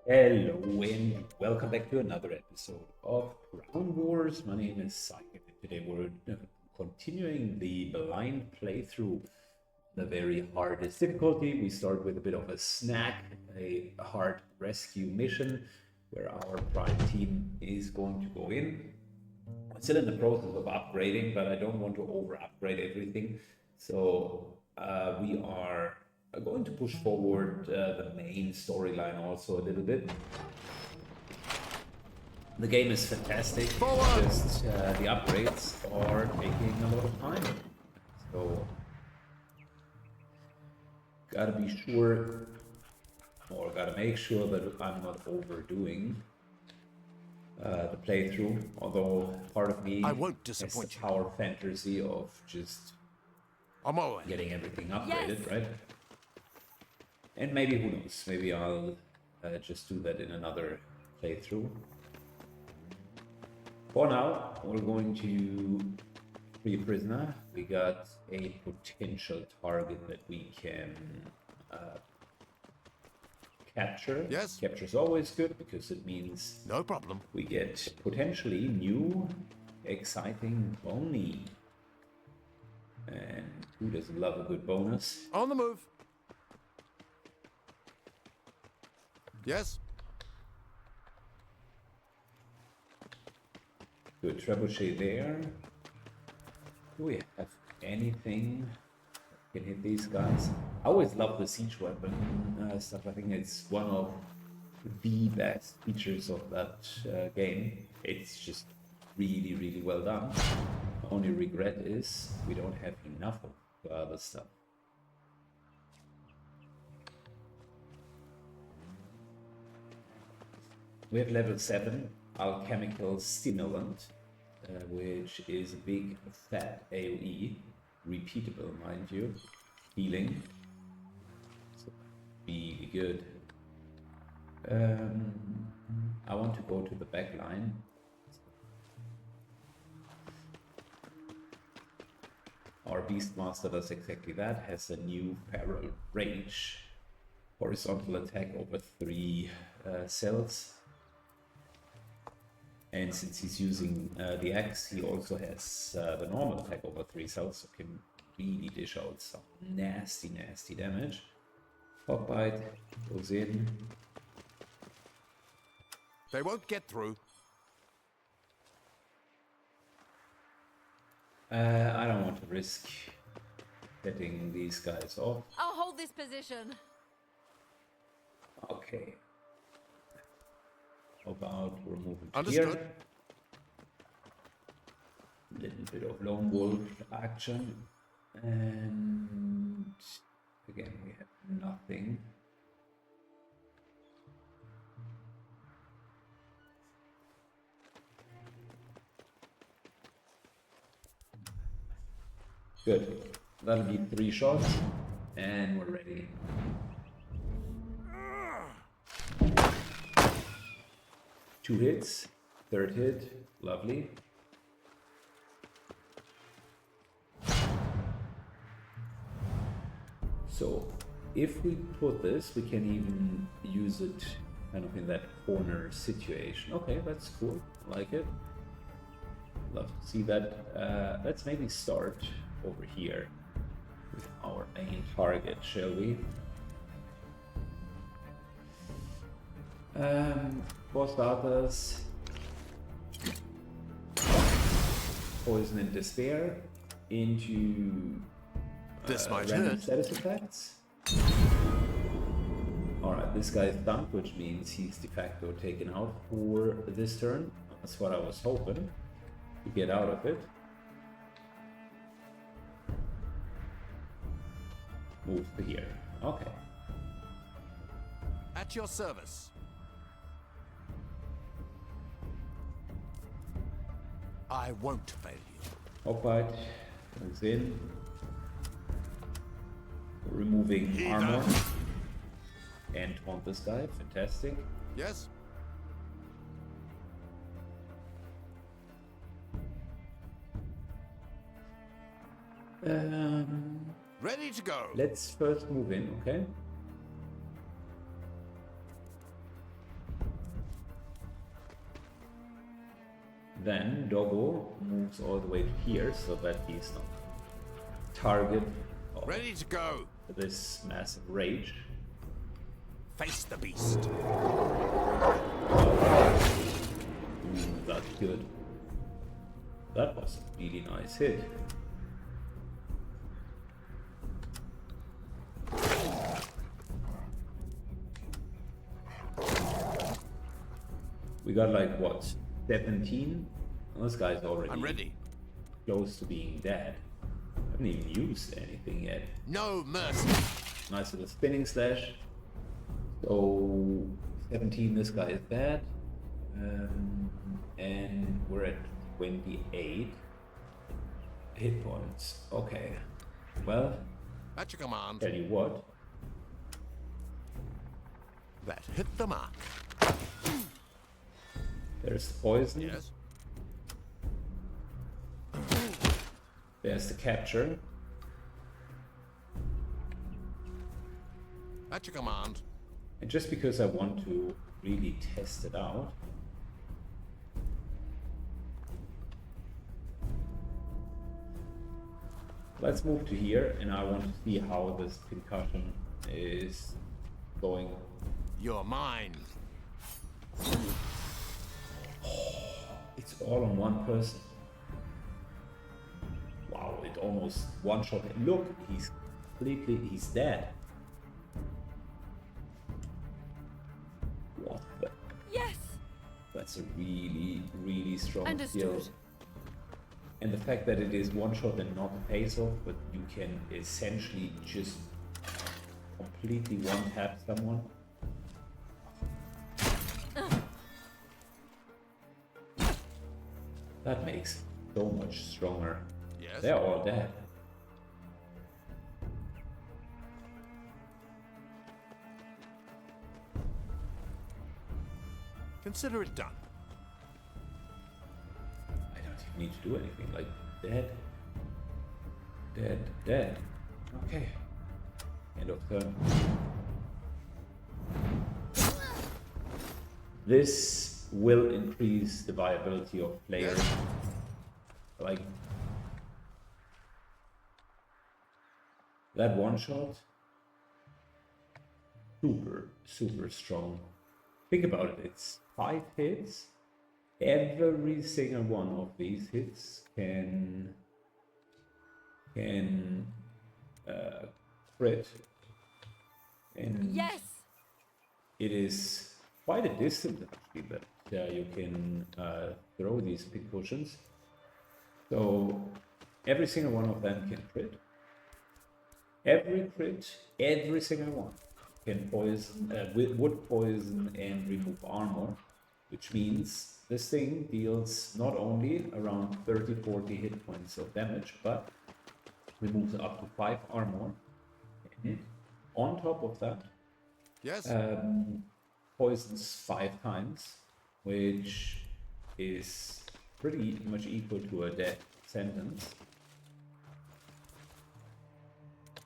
Hello and welcome back to another episode of Crown Wars. My name is Simon and today we're continuing the blind playthrough. The very hardest difficulty. We start with a bit of a snack, a hard rescue mission where our prime team is going to go in. I'm still in the process of upgrading, but I don't want to over upgrade everything. So we are going to push forward the main storyline also a little bit. The game is fantastic, just the upgrades are taking a lot of time. So gotta be sure, or gotta make sure that I'm not overdoing the playthrough, although part of me has the power fantasy of just getting everything upgraded, right? And maybe, who knows, maybe I'll just do that in another playthrough. For now, we're going to free a prisoner. We got a potential target that we can capture. Yes. Capture's always good because it means no problem. We get potentially new, exciting bony. And who doesn't love a good bonus? On the move. Yes. Good trebuchet there. Do we have anything that can hit these guys? I always love the siege weapon stuff. I think it's one of the best features of that game. It's just really, really well done. The only regret is we don't have enough of the other stuff. We have level 7 alchemical stimulant, which is a big fat AoE, repeatable, mind you, healing. So really good. I want to go to the back line. Our Beastmaster does exactly that, has a new feral rage, horizontal attack over 3 cells. And since he's using the axe, he also has the normal attack over 3 cells, so can really dish out some nasty, nasty damage. Hawkbite goes in. They won't get through. I don't want to risk getting these guys off. I'll hold this position. Okay. How about we're moving to Understood. here. Little bit of lone wolf action. And again, we have nothing. Good. That'll be 3 shots, and we're ready. Two hits, 3rd hit, lovely. So, if we put this, we can even use it kind of in that corner situation. Okay, that's cool. I like it. Love to see that. Let's maybe start over here with our main target, shall we? For starters, Poison and Despair into This might random hurt. status effects. Alright, this guy's dumped, which means he's de facto taken out for this turn. That's what I was hoping to get out of it. Move to here. Okay. At your service. I won't fail you. Hawkbite comes in. Removing armor. And taunt this guy. Fantastic. Yes. Ready to go. Let's first move in, okay? then Doggo moves all the way to here so that he's not target of Ready to go. this massive rage. Face the beast. That's good. That was a really nice hit. We got like what, 17? Well, this guy's already I'm ready. close to being dead. I haven't even used anything yet. No mercy. Nice little spinning slash. So 17, this guy is dead. And we're at 28 hit points. Okay. Well, At your command. tell you what. That hit the mark. There's the poison. Yes. There's the capture. At your command. And just because I want to really test it out, let's move to here, and I want to see how this concussion is going. You're mine. It's all on one person. Wow, it almost one-shot. Look, he's dead. What the? Yes. That's a really, really strong Understood. skill. And the fact that it is one shot and not a face off, but you can essentially just completely one tap someone. That makes so much stronger. Yes. They're all dead. Consider it done. I don't even need to do anything. Like, dead. Dead. Dead. Okay. End of turn. This will increase the viability of players. Like, that one shot, super strong. Think about it, it's 5 hits. Every single one of these hits can crit. And Yes. it is quite a distance actually that you can throw these pick cushions. So every single one of them can crit. Every crit, every single one can poison, would poison and remove armor, which means this thing deals not only around 30-40 hit points of damage, but removes up to 5 armor. And on top of that, Yes. poisons 5 times, which is pretty much equal to a death sentence.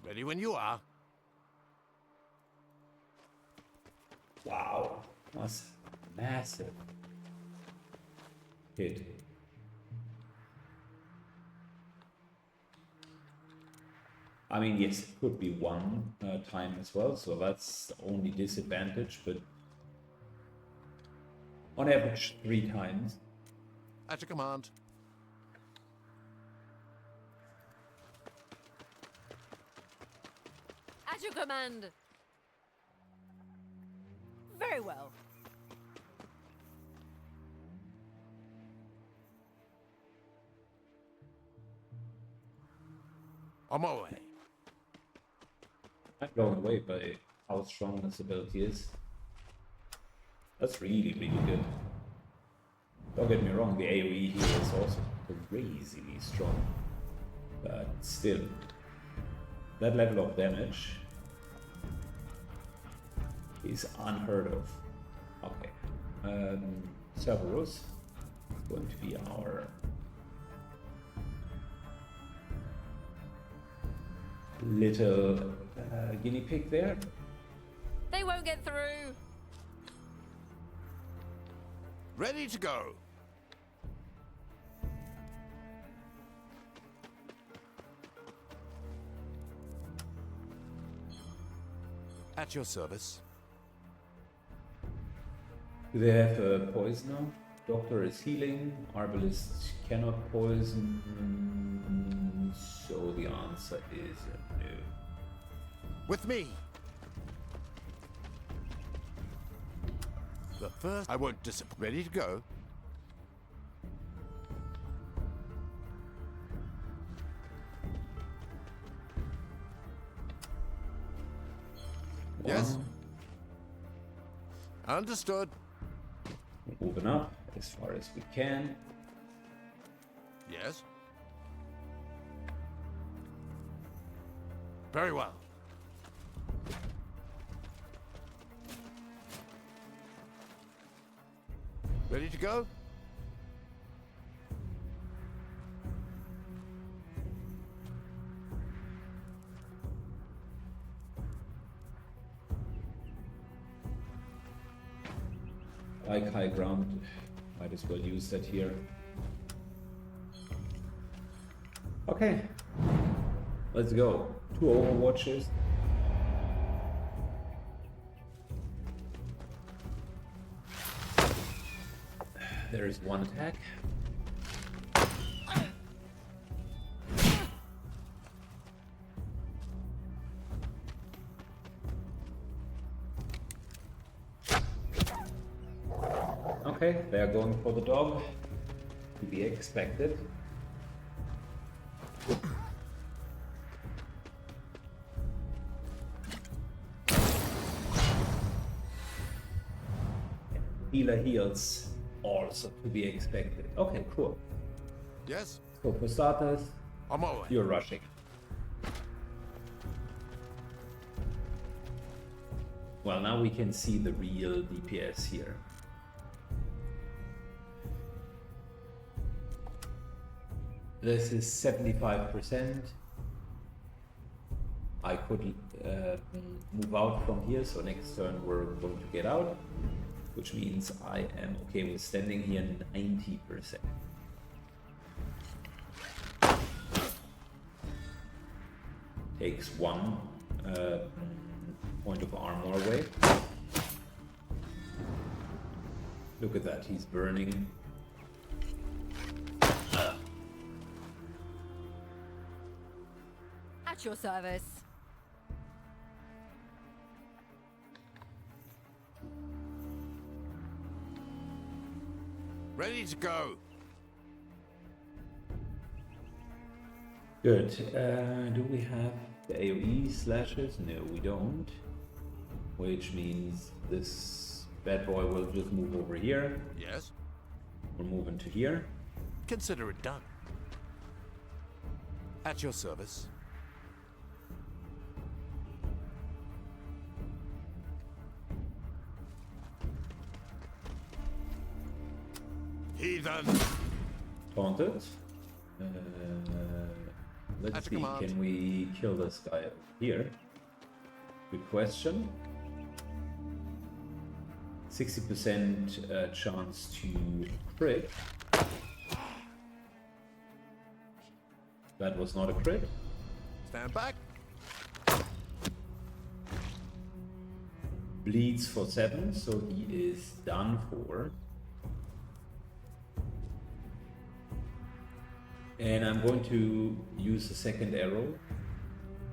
Ready when you are. Wow, that's massive hit. I mean, yes, it could be one time as well, so that's the only disadvantage, but on average 3 times. At your command. At your command. Very well. On my way. I'm blown away by how strong this ability is. That's really, really good. Don't get me wrong, the AoE here is also crazily strong. But still, that level of damage is unheard of. Okay. Cerberus is going to be our little guinea pig there. They won't get through. Ready to go. At your service. Do they have a poisoner? Doctor is healing. Herbalist cannot poison. So the answer is no. With me. The first I won't disappoint. Ready to go? Yes. Understood. Moving up as far as we can. Yes. Very well. Ready to go? Like high ground, might as well use that here. Okay, let's go. 2 overwatches. There is 1 attack. Okay, they are going for the dog. To be expected. Healer heals, also to be expected. Okay, cool. Yes. So for starters, On my way. you're rushing. Well, now we can see the real DPS here. This is 75%. I could move out from here, so next turn we're going to get out, which means I am okay with standing here 90%. Takes 1 point of armor away. Look at that, he's burning. At your service. Ready to go. Good. Do we have the AoE slashes? No, we don't. Which means this bad boy will just move over here. Yes. We're moving to here. Consider it done. At your service. Heathen. Taunted. Let's At see, your command. can we kill this guy over here? Good question. 60% chance to crit. That was not a crit. Stand back. Bleeds for 7, so he is done for. And I'm going to use the second arrow,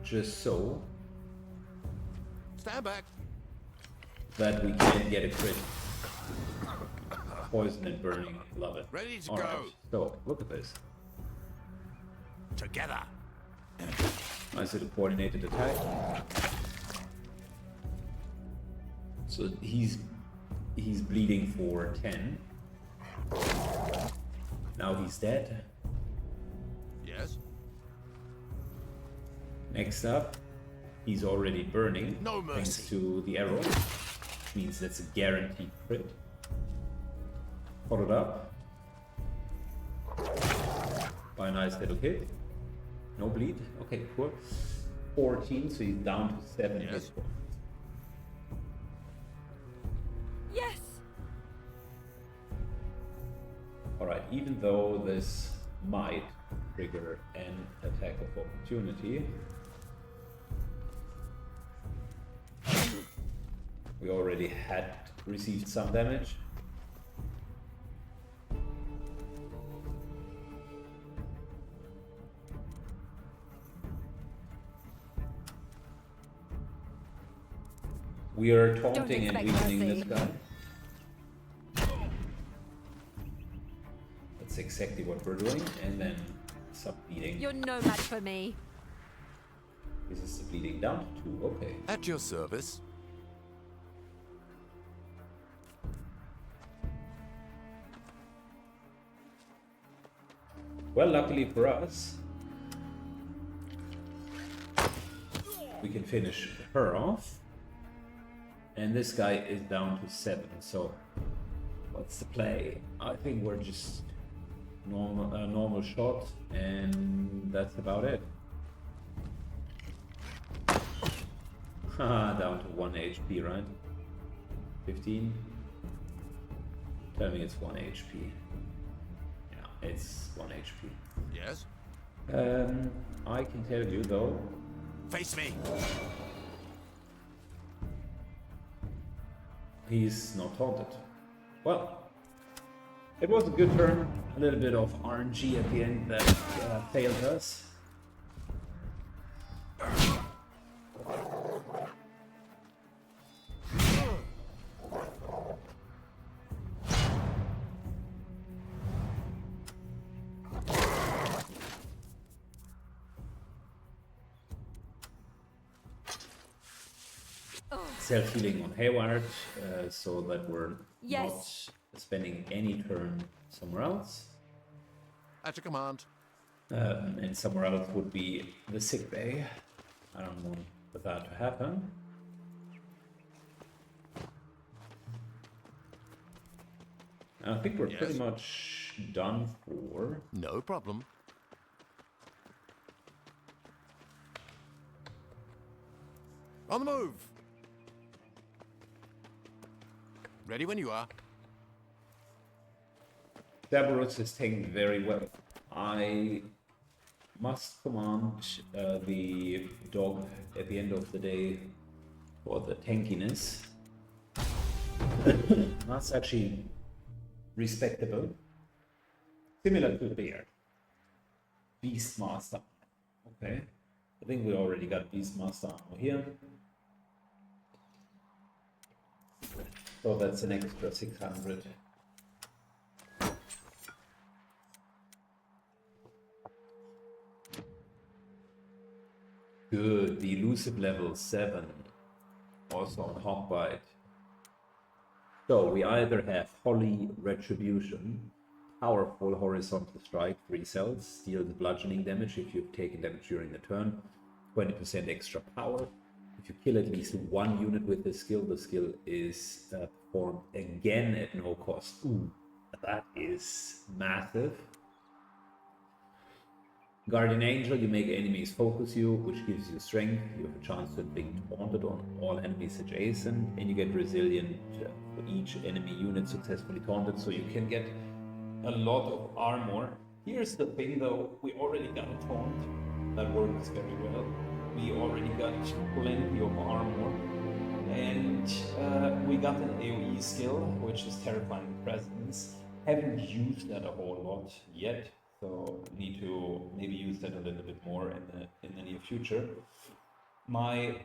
just so Stand back. that we can get a crit. Poison and burning, love it. Ready to All go. right, so look at this. Together. Nice little coordinated attack. So he's bleeding for 10. Now he's dead. Yes. Next up, he's already burning. No thanks mercy. to the arrow. Which means that's a guaranteed crit. Followed up by a nice little hit. No bleed. Okay, cool. 14, so he's down to 7 Yes. hit points. Yes. Alright, even though this might trigger an attack of opportunity, We already had received some damage. We are taunting and expect weakening mercy. this guy. That's exactly what we're doing. And then some bleeding. You're no match for me. This is the bleeding down to 2. Okay. At your service. Well, luckily for us, we can finish her off. And this guy is down to 7. So what's the play? I think we're just normal shot, and that's about it. Haha, down to 1 HP, right? 15. Tell me it's 1 HP. Yeah, it's 1 HP. Yes. I can tell you though, Face me. he's not haunted. Well, it was a good turn. A little bit of RNG at the end that failed us. Self-healing on Hayward, so that we're Yes. not spending any turn somewhere else. At your command. And somewhere else would be the sick bay. I don't want that to happen. I think we're pretty Yes. much done for. No problem. On the move. Ready when you are. Cerberus is taken very well. I must command the dog at the end of the day for the tankiness. That's actually respectable. Similar to the bear. Beastmaster. Okay. I think we already got Beastmaster ammo here. So that's an extra 600. Good, the elusive level 7, also on Hawkbite. So we either have Holy Retribution, powerful horizontal strike, 3 cells, deals bludgeoning damage if you've taken damage during the turn, 20% extra power. If you kill at least 1 unit with this skill, the skill is performed again at no cost. Ooh, that is massive. Guardian Angel, you make enemies focus you, which gives you strength. You have a chance to inflict taunted on all enemies adjacent, and you get resilient for each enemy unit successfully taunted, so you can get a lot of armor. Here's the thing though, we already got a taunt. That works very well. We already got plenty of armor. And we got an AoE skill, which is Terrifying Presence. Haven't used that a whole lot yet. So need to maybe use that a little bit more in the near future. My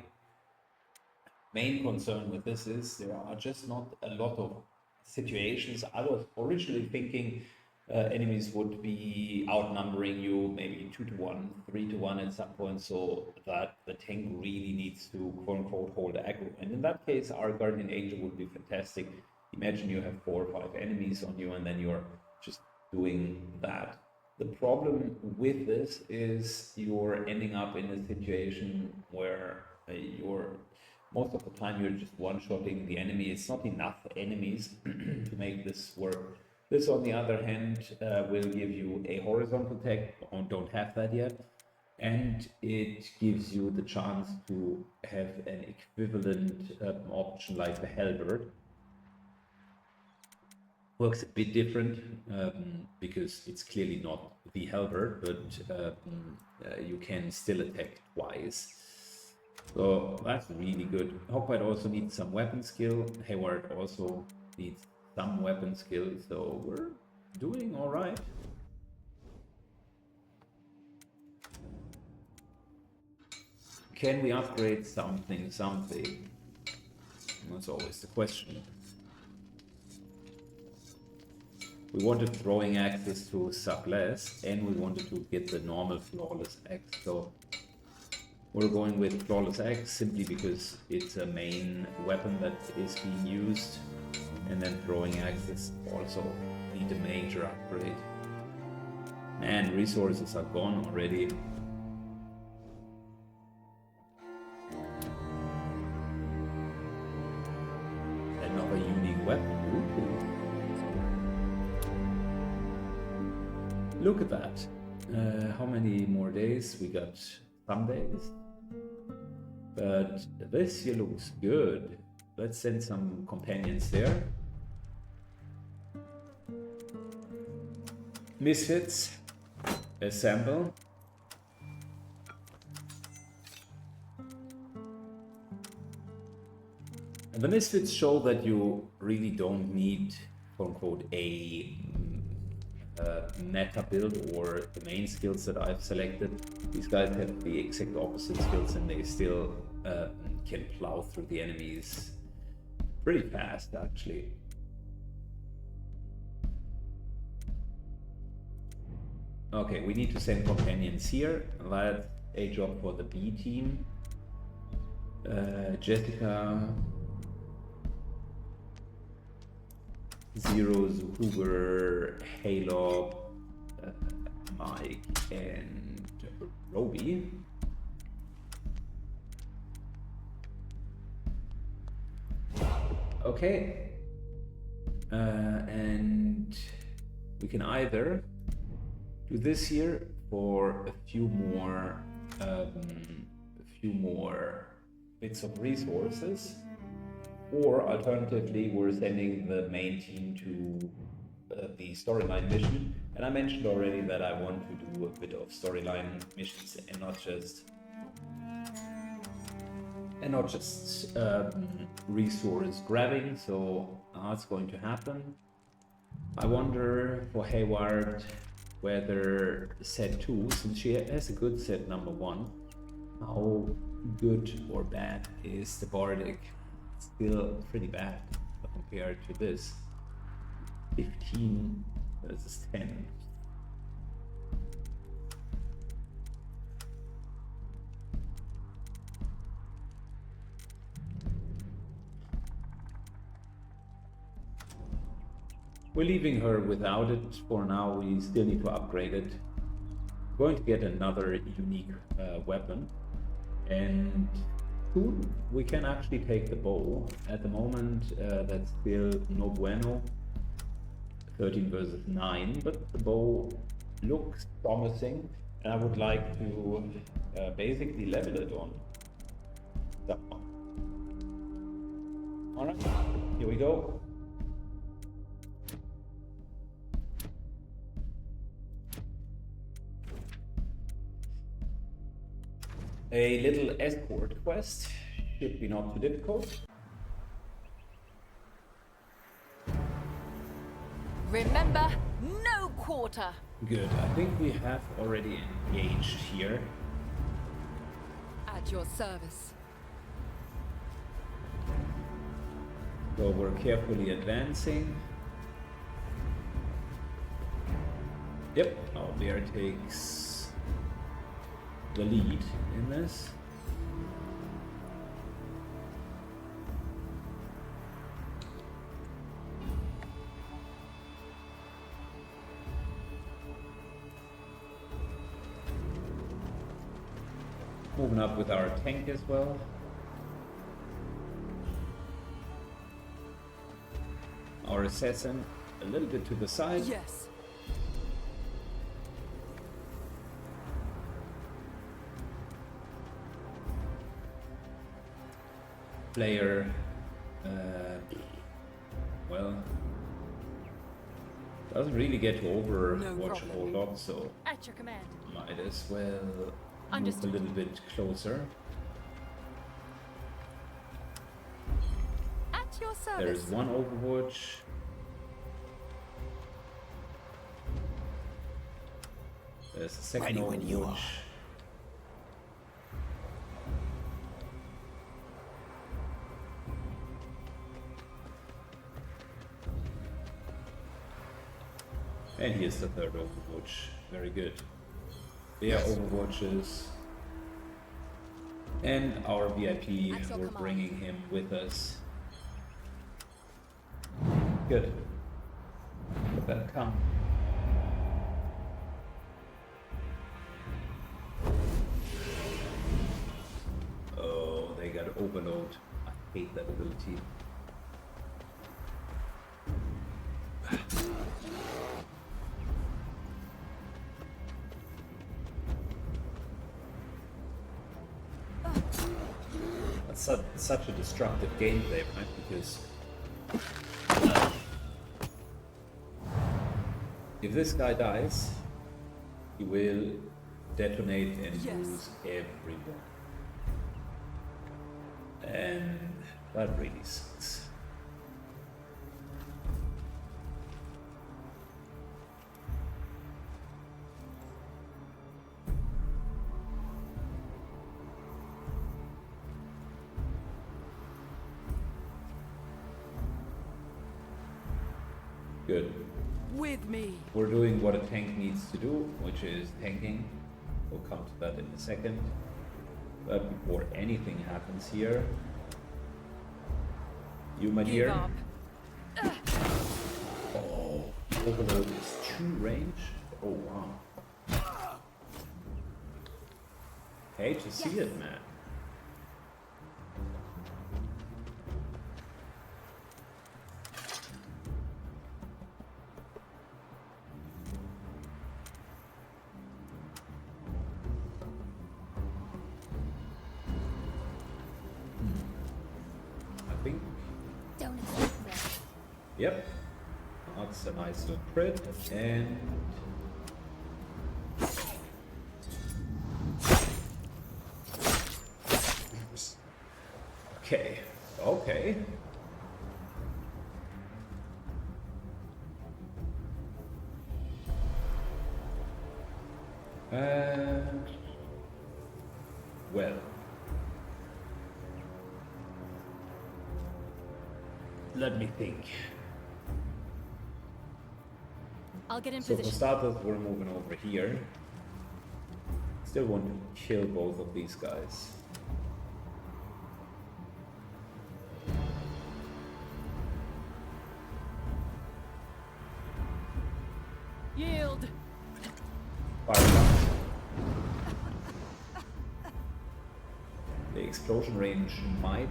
main concern with this is there are just not a lot of situations. I was originally thinking enemies would be outnumbering you maybe 2 to 1, 3 to 1 at some point, so that the tank really needs to quote unquote hold aggro. And in that case, our Guardian Angel would be fantastic. Imagine you have 4 or 5 enemies on you and then you're just doing that. The problem with this is you're ending up in a situation where most of the time you're just one-shotting the enemy. It's not enough enemies to make this work. This, on the other hand, will give you a horizontal attack. Don't have that yet. And it gives you the chance to have an equivalent option like the halberd. Works a bit different because it's clearly not the halberd, but you can still attack twice. So that's really good. Hawkeye also needs some weapon skill. Hayward also needs some weapon skill. So we're doing all right. Can we upgrade something? That's always the question. We wanted throwing axes to suck less, and we wanted to get the normal flawless axe. So we're going with flawless axe simply because it's a main weapon that is being used, and then throwing axes also need a major upgrade. And resources are gone already. Another unique weapon. Ooh. Look at that. How many more days? We got some days. But this here looks good. Let's send some companions there. Misfits. Assemble. And the Misfits show that you really don't need, quote unquote, a meta build or the main skills that I've selected. These guys have the exact opposite skills and they still can plow through the enemies pretty fast, actually. Okay, we need to send companions here. That's a job for the B team. Jessica, Zero, Zuhuber, Halo, Mike, and Roby. Okay, and we can either do this here for a few more bits of resources, or alternatively we're sending the main team to the storyline mission. And I mentioned already that I want to do a bit of storyline missions and not just resource grabbing, so that's going to happen. I wonder for Hayward whether set 2, since she has a good set number 1, how good or bad is the Bardic? Still pretty bad compared to this. 15 versus 10. We're leaving her without it for now. We still need to upgrade it. We're going to get another unique weapon, and soon we can actually take the bow. At the moment, that's still no bueno. 13 versus 9, but the bow looks promising, and I would like to basically level it on that one. All right, here we go. A little escort quest should be not too difficult. Remember, no quarter. Good. I think we have already engaged here. At your service. So we're carefully advancing. Yep, our bear takes the lead in this. Moving up with our tank as well. Our assassin a little bit to the side. Yes. Player, well, doesn't really get to overwatch a whole lot, so At your command. might as well move a Understood. little bit closer. your There's service. one Overwatch. There's a second Ready when you Overwatch. And here's the third Overwatch. Very good. They are Overwatches. And our VIP, At your we're command. bringing him with us. Good. Let that come. Oh, they got overload. I hate that ability. That's such a destructive gameplay, right? Because if this guy dies, he will detonate and Yes. lose everyone. And that really sucks. Good. With me. We're doing what a tank needs to do, which is tanking. We'll come to that in a second. But before anything happens here, you, my Give dear. up. Oh, overload is 2 range. Oh wow. Hate to see it, man. I think. Don't expect that. Yep. That's a nice little crit. And okay. Okay. Well. Let me think. I'll get in So for position. starters, we're moving over here. Still want to kill both of these guys. Yield. Fire blast. The explosion range might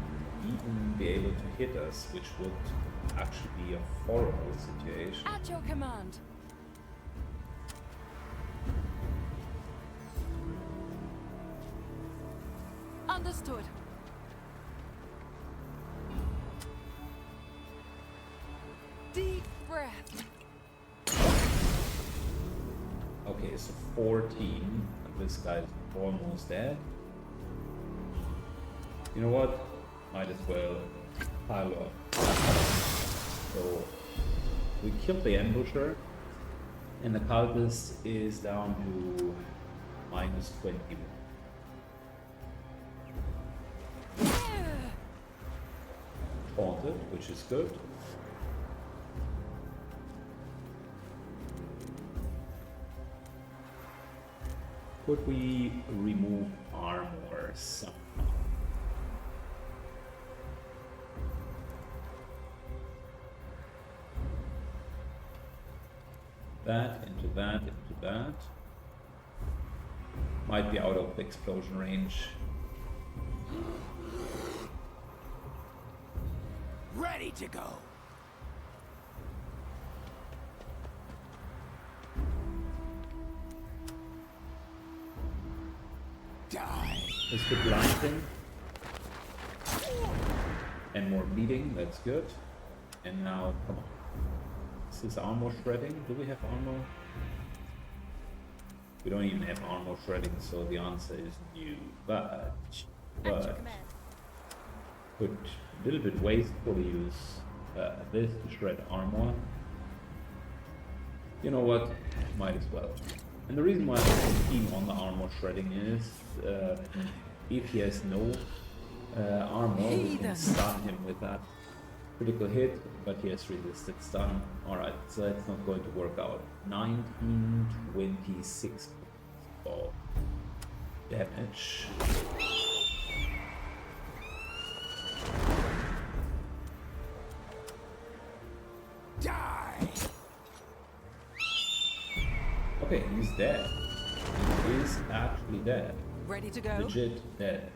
even be able to hit us, which would actually be a horrible situation. At your command. Understood. Deep breath. Okay, so 14. This guy's almost dead. You know what? Might as well pile up. So we killed the ambusher, and the cultist is down to minus 21. Taunted, which is good. Could we remove armor somehow? That, into that, into that. Might be out of the explosion range. Ready to go. Die. This could blind him. And more bleeding, that's good. And now, come on. Is this armor shredding? Do we have armor? We don't even have armor shredding, so the answer is new. But At your command. could a little bit wastefully use this to shred armor. You know what? Might as well. And the reason why I'm so keen on the armor shredding is if he has no armor, we can stun him with that critical hit, but he has resisted stun. Alright, so that's not going to work out. 1926 of damage. Die! Okay, he's dead. He is actually dead. Ready to go? Legit dead.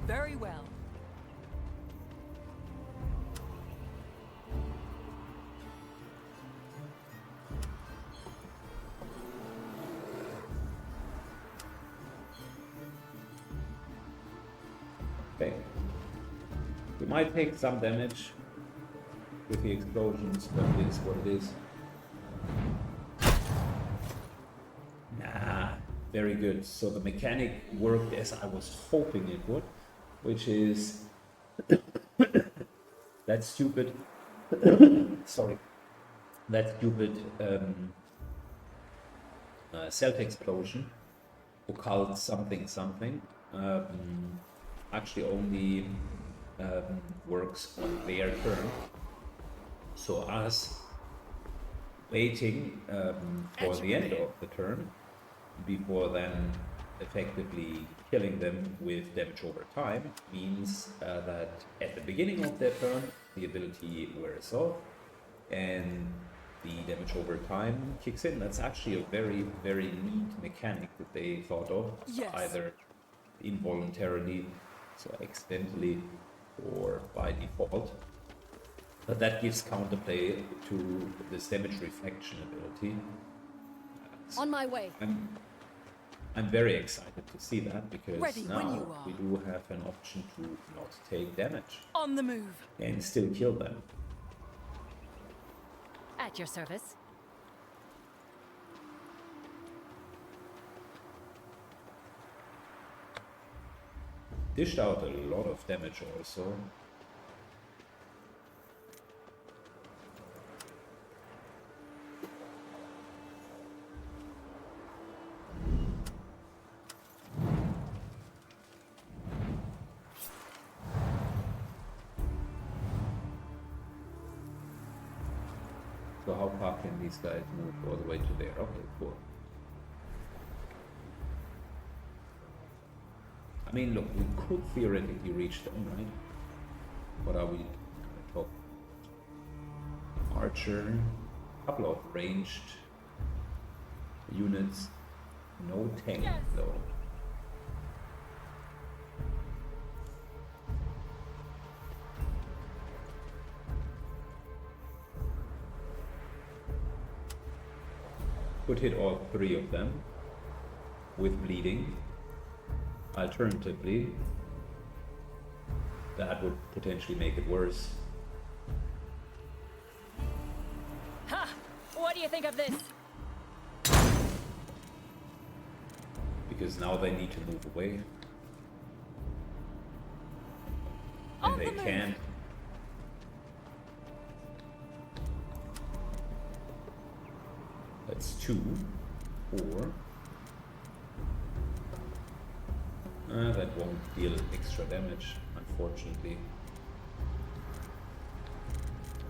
Very well. Okay. We might take some damage with the explosions, but it is what it is. Nah, very good. So the mechanic worked as I was hoping it would, which is that stupid sorry, that stupid self-explosion, occult something something, actually only works on their turn. So us waiting for the end of the turn before then effectively killing them with damage over time means that at the beginning of their turn the ability wears off and the damage over time kicks in. That's actually a very, very neat mechanic that they thought of, Yes. either involuntarily, so accidentally, or by default. But that gives counterplay to this damage reflection ability. On my way. I'm very excited to see that because Ready when now you are. we do have an option to not take damage On the move. and still kill them. At your service. Dished out a lot of damage also. So how far can these guys move all the way to there? Okay, cool. I mean, look, we could theoretically reach them, right? What are we? Top archer, couple of ranged units, no tank Yes. though. Could hit all three of them with bleeding. Alternatively, that would potentially make it worse. Ha! What do you think of this? Because now they need to move away. On And they the move. can't. That's 2, 4. That won't deal extra damage, unfortunately.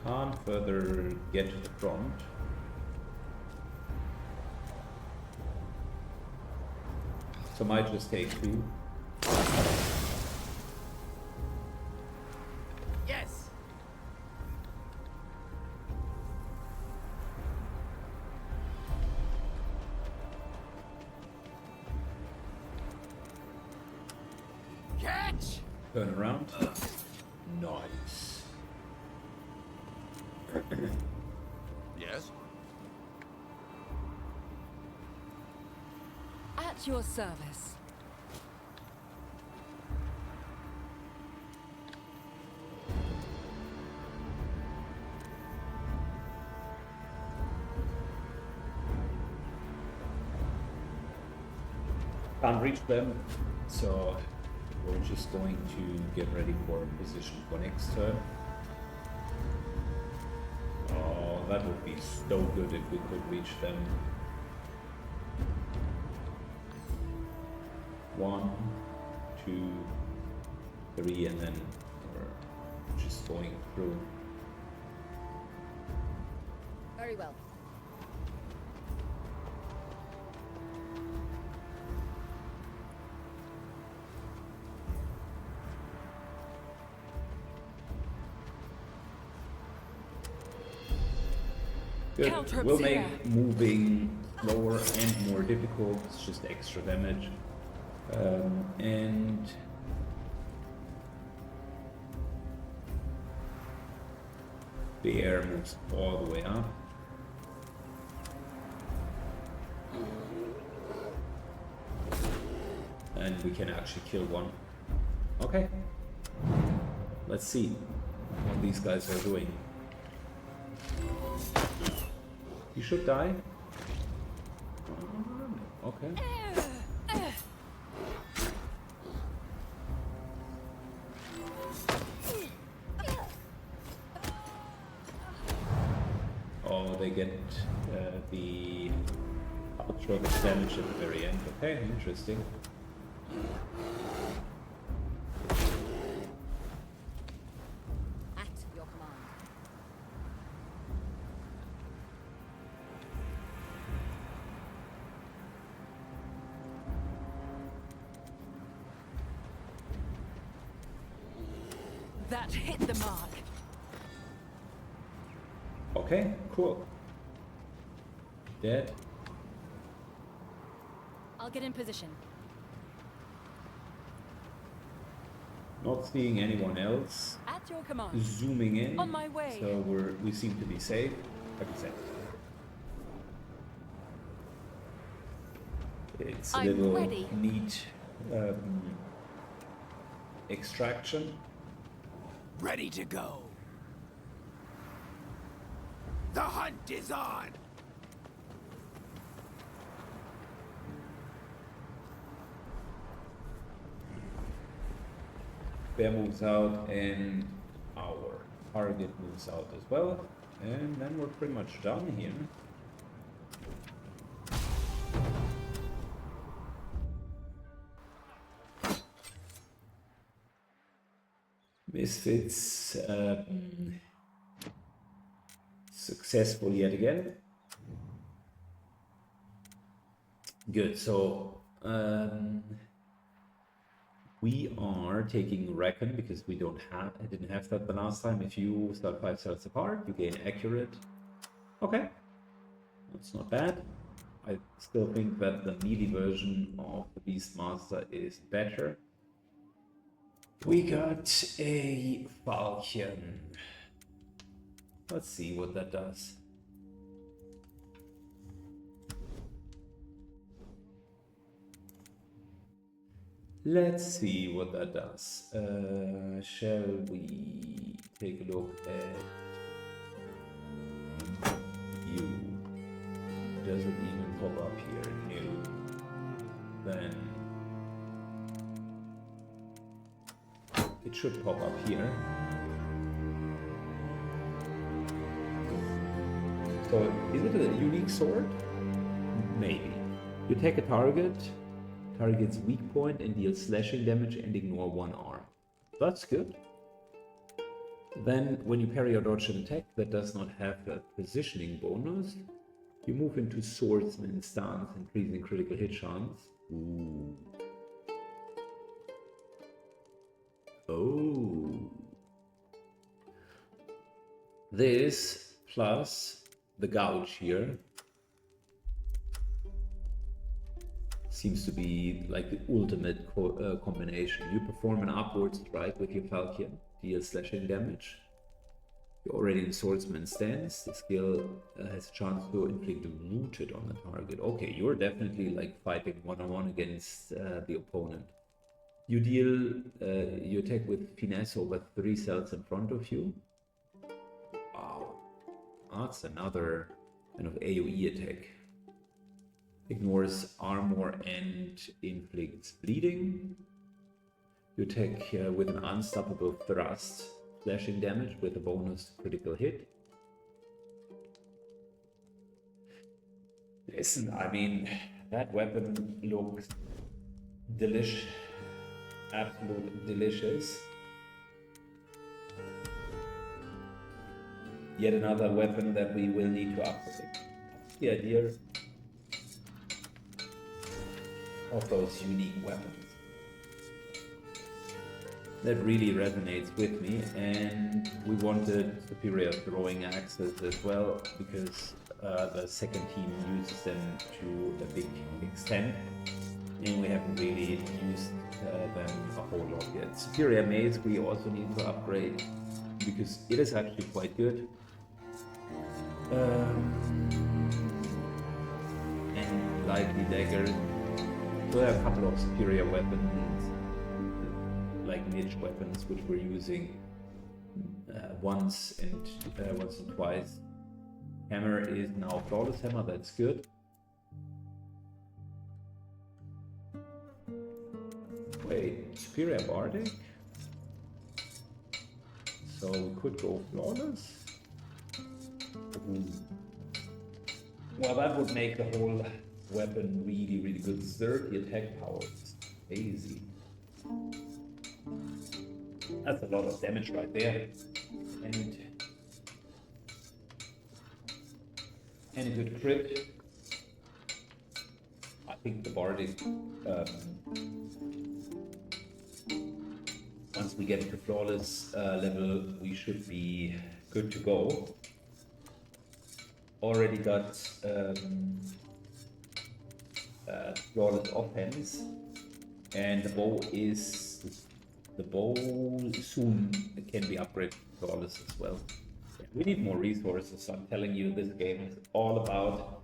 Can't further get to the front. So might just take 2. Yes! Catch! Turn around. Nice. Yes? At your service. Can't reach them, so we're just going to get ready for a position for next turn. Oh, that would be so good if we could reach them. 1, 2, 3, and then we're just going through. Very well. Good. Counter We'll here. make moving slower and more difficult. It's just extra damage. And the air moves all the way up. And we can actually kill one. Okay. Let's see what these guys are doing. You should die. Okay. Oh, they get the outthrow damage at the very end. Okay, interesting. At your command. That hit the mark. Okay, cool. Dead. I'll get in position. Not seeing anyone else. At your command. Zooming in. On my way. So we seem to be safe. Like I said. It's a I'm little ready. neat extraction. Ready to go. The hunt is on. Bear moves out and our target moves out as well. And then we're pretty much done here. Misfits successful yet again. Good, so we are taking Reckon because I didn't have that the last time. If you start 5 cells apart, you gain accurate. Okay, that's not bad. I still think that the melee version of the Beastmaster is better. We got a Falcon. Let's see what that does. Let's see what that does. Shall we take a look at you? Does it even pop up here? No. Then it should pop up here. So, is it a unique sword? Maybe. You take a target's weak point and deal slashing damage and ignore one arm. That's good. Then, when you parry or dodge an attack that does not have a positioning bonus, you move into swordsman stance, increasing critical hit chance. Ooh. Oh. This plus the gouge here seems to be like the ultimate combination. You perform an upward strike with your falchion, deal slashing damage. You're already in swordsman stance. The skill has a chance to inflict rooted on the target. Okay, you're definitely like fighting one-on-one against the opponent. You deal, you attack with finesse over 3 cells in front of you. Wow, that's another kind of AoE attack. Ignores armor and inflicts bleeding. You attack with an unstoppable thrust, slashing damage with a bonus critical hit. Listen, I mean, that weapon looks delicious, absolutely delicious. Yet another weapon that we will need to upgrade. The idea of those unique weapons that really resonates with me, and we wanted superior throwing axes as well because the second team uses them to a big extent, and we haven't really used them a whole lot yet. Superior mace we also need to upgrade because it is actually quite good. And likely dagger. So there are a couple of superior weapons, like niche weapons, which we're using once and twice. Hammer is now flawless hammer. That's good. Wait, superior bardic. So we could go flawless. Well, that would make the whole weapon really, really good. 30 attack power. Crazy. That's a lot of damage right there. And a good crit. I think the bardic, once we get to flawless level, we should be good to go. Already got flawless offense, and the bow soon can be upgraded to flawless as well. We need more resources. I'm telling you, this game is all about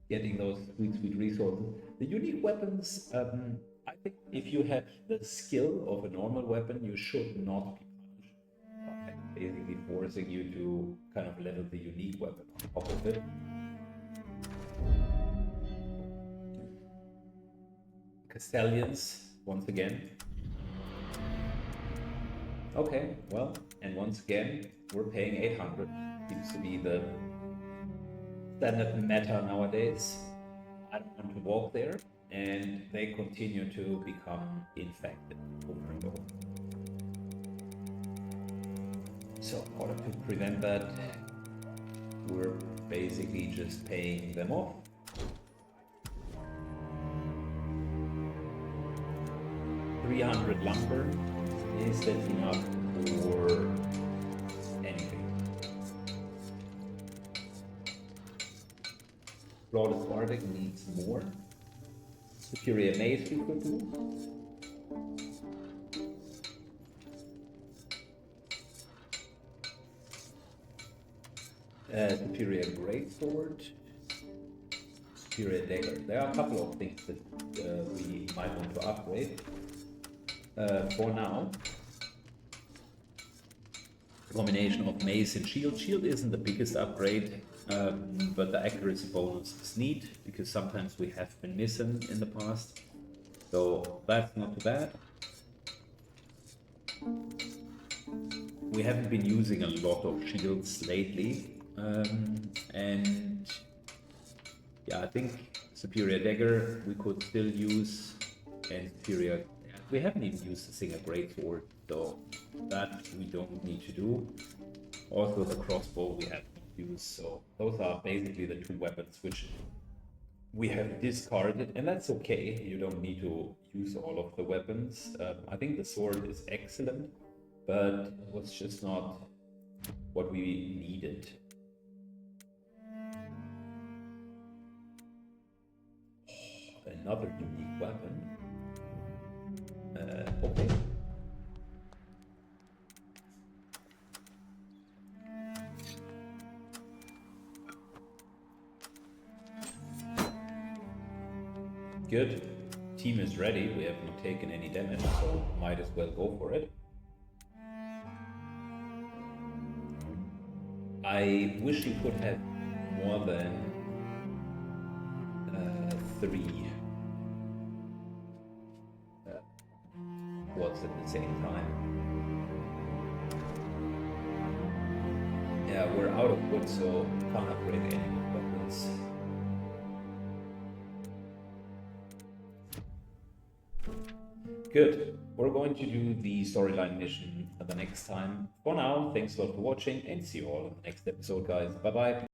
getting those sweet resources. The unique weapons, I think if you have the skill of a normal weapon, you should not be punished by basically forcing you to kind of level the unique weapon on top of it. Castellians, once again. Okay, well, and once again, we're paying 800. Seems to be the standard meta nowadays. I don't want to walk there, and they continue to become infected over and over. So in order to prevent that, we're basically just paying them off. $300 lumber. Is that enough for anything? Flawless bardic needs more. Superior mace we could do. Superior greatsword. Superior dagger. There are a couple of things that we might want to upgrade. For now, combination of mace and shield. Shield isn't the biggest upgrade, but the accuracy bonus is neat because sometimes we have been missing in the past, so that's not too bad. We haven't been using a lot of shields lately, and yeah, I think superior dagger we could still use, and superior. We haven't even used a single greatsword, so that we don't need to do. Also the crossbow we have not used, so those are basically the two weapons which we have discarded, and that's okay. You don't need to use all of the weapons. I think the sword is excellent, but it was just not what we needed. Oh, another unique weapon. Okay. Good. Team is ready. We have not taken any damage, so might as well go for it. I wish you could have more than 3 quads at the same time. Yeah, we're out of wood, so can't upgrade any more weapons. Good. We're going to do the storyline mission the next time. For now, thanks a lot for watching and see you all in the next episode, guys. Bye bye.